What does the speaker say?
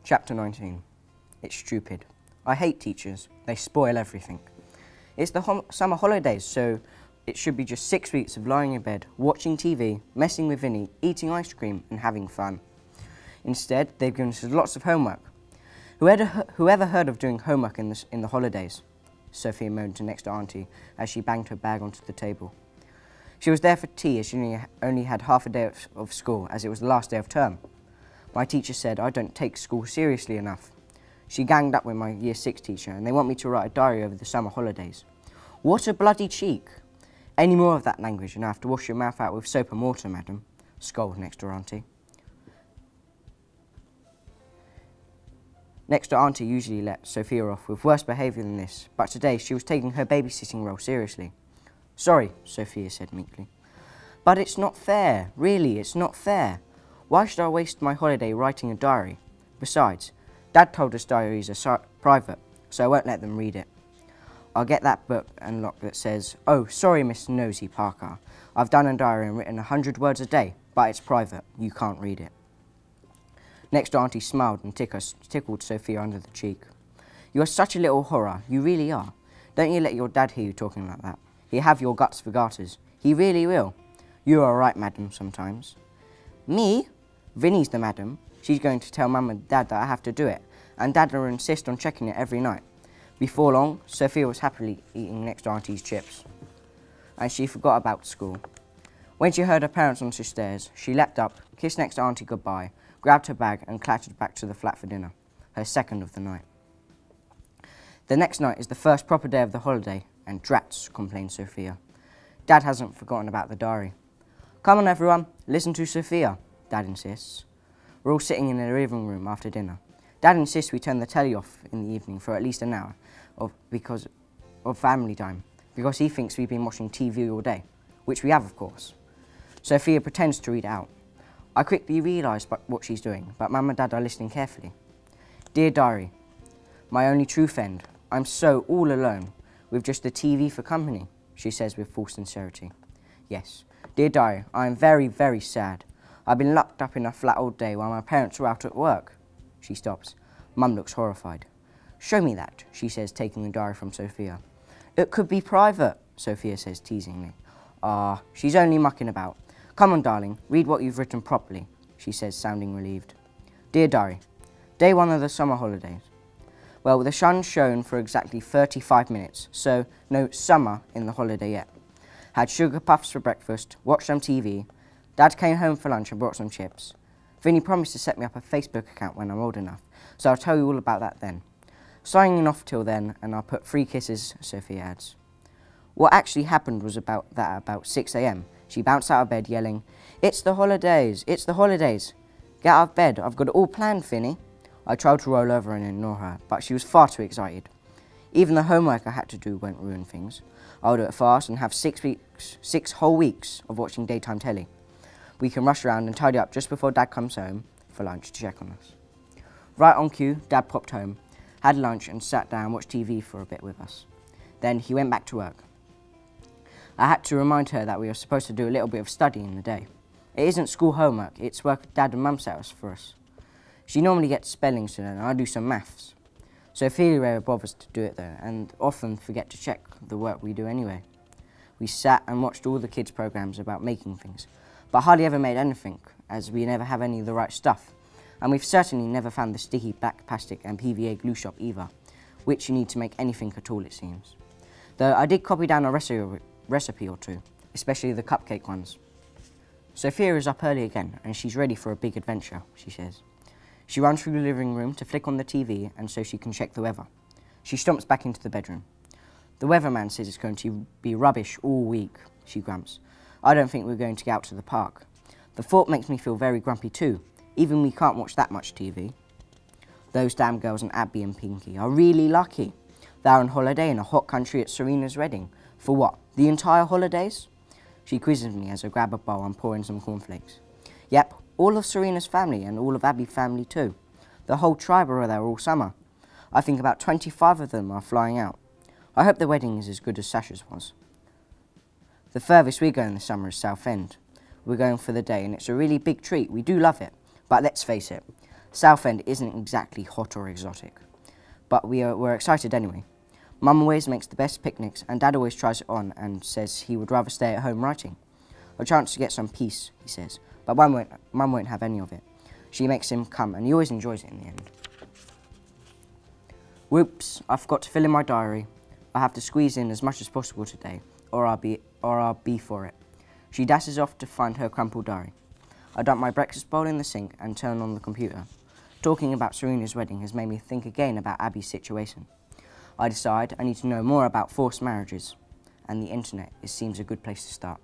Chapter 19. It's stupid. I hate teachers. They spoil everything. It's the summer holidays, so it should be just 6 weeks of lying in bed, watching TV, messing with Vinny, eating ice cream and having fun. Instead, they've given us lots of homework. Whoever heard of doing homework in the holidays? Sophia moaned to next to Auntie as she banged her bag onto the table. She was there for tea as she only had half a day of school as it was the last day of term. My teacher said I don't take school seriously enough. She ganged up with my Year 6 teacher and they want me to write a diary over the summer holidays. What a bloody cheek! Any more of that language and I have to wash your mouth out with soap and water, madam, scolded next door Auntie. Next door Auntie usually let Sophia off with worse behaviour than this, but today she was taking her babysitting role seriously. Sorry, Sophia said meekly. But it's not fair, really, it's not fair. Why should I waste my holiday writing a diary? Besides, Dad told us diaries are private, so I won't let them read it. I'll get that book unlocked that says, "Oh, sorry, Miss Nosy Parker. I've done a diary and written 100 words a day, but it's private. You can't read it." Next Auntie smiled and tickled Sophia under the cheek. "You are such a little horror, you really are. Don't you let your dad hear you talking like that. He'll have your guts for garters. He really will. You are right, madam, sometimes." "Me? Vinny's the madam. She's going to tell Mum and Dad that I have to do it, and Dad will insist on checking it every night." Before long, Sophia was happily eating next to Auntie's chips, and she forgot about school. When she heard her parents on the stairs, she leapt up, kissed next to Auntie goodbye, grabbed her bag and clattered back to the flat for dinner, her second of the night. The next night is the first proper day of the holiday, and drats, complained Sophia. Dad hasn't forgotten about the diary. "Come on everyone, listen to Sophia," Dad insists. We're all sitting in the living room after dinner. Dad insists we turn the telly off in the evening for at least an hour because of family time, because he thinks we've been watching TV all day, which we have of course. Sophia pretends to read it out. I quickly realise what she's doing, but Mum and Dad are listening carefully. "Dear Diary, my only true friend, I'm so all alone, with just the TV for company," she says with full sincerity. "Yes, dear Diary, I am very, very sad. I've been locked up in a flat all day while my parents were out at work." She stops. Mum looks horrified. "Show me that," she says, taking the diary from Sophia. "It could be private," Sophia says teasingly. "Ah, she's only mucking about. Come on, darling, read what you've written properly," she says, sounding relieved. "Dear Diary, day 1 of the summer holidays. Well, the sun shone for exactly 35 minutes, so no summer in the holiday yet. Had sugar puffs for breakfast, watched some TV. Dad came home for lunch and brought some chips. Vinny promised to set me up a Facebook account when I'm old enough, so I'll tell you all about that then. Signing off till then, and I'll put 3 kisses," Sophia adds. What actually happened was about 6 a.m. She bounced out of bed yelling, "It's the holidays, it's the holidays. Get out of bed, I've got it all planned, Vinny." I tried to roll over and ignore her, but she was far too excited. Even the homework I had to do won't ruin things. I'll do it fast and have 6 whole weeks of watching daytime telly. We can rush around and tidy up just before Dad comes home for lunch to check on us. Right on cue, Dad popped home, had lunch and sat down and watched TV for a bit with us. Then he went back to work. I had to remind her that we are supposed to do a little bit of studying in the day. It isn't school homework, it's work Dad and Mum set us for us. She normally gets spellings to learn and I do some maths. Sophia rarely bothers to do it though, and often forget to check the work we do anyway. We sat and watched all the kids' programs about making things, but hardly ever made anything, as we never have any of the right stuff. And we've certainly never found the sticky black plastic and PVA glue shop either, which you need to make anything at all, it seems. Though I did copy down a recipe or two, especially the cupcake ones. Sophia is up early again, and she's ready for a big adventure, she says. She runs through the living room to flick on the TV and so she can check the weather. She stomps back into the bedroom. "The weatherman says it's going to be rubbish all week," she grumps. "I don't think we're going to get out to the park. The thought makes me feel very grumpy too. Even we can't watch that much TV. Those damn girls and Abby and Pinky are really lucky. They're on holiday in a hot country at Serena's wedding. For what, the entire holidays?" She quizzes me as I grab a bowl and pour in some cornflakes. "Yep, all of Serena's family and all of Abby's family too. The whole tribe are there all summer. I think about 25 of them are flying out. I hope the wedding is as good as Sasha's was. The furthest we go in the summer is Southend. We're going for the day and it's a really big treat. We do love it. But let's face it, Southend isn't exactly hot or exotic, but we're excited anyway. Mum always makes the best picnics and Dad always tries it on and says he would rather stay at home writing. A chance to get some peace, he says, but Mum won't have any of it. She makes him come and he always enjoys it in the end. Whoops, I forgot to fill in my diary. I have to squeeze in as much as possible today, or I'll be for it. She dashes off to find her crumpled diary. I dump my breakfast bowl in the sink and turn on the computer. Talking about Serena's wedding has made me think again about Abby's situation. I decide I need to know more about forced marriages, and the internet seems a good place to start.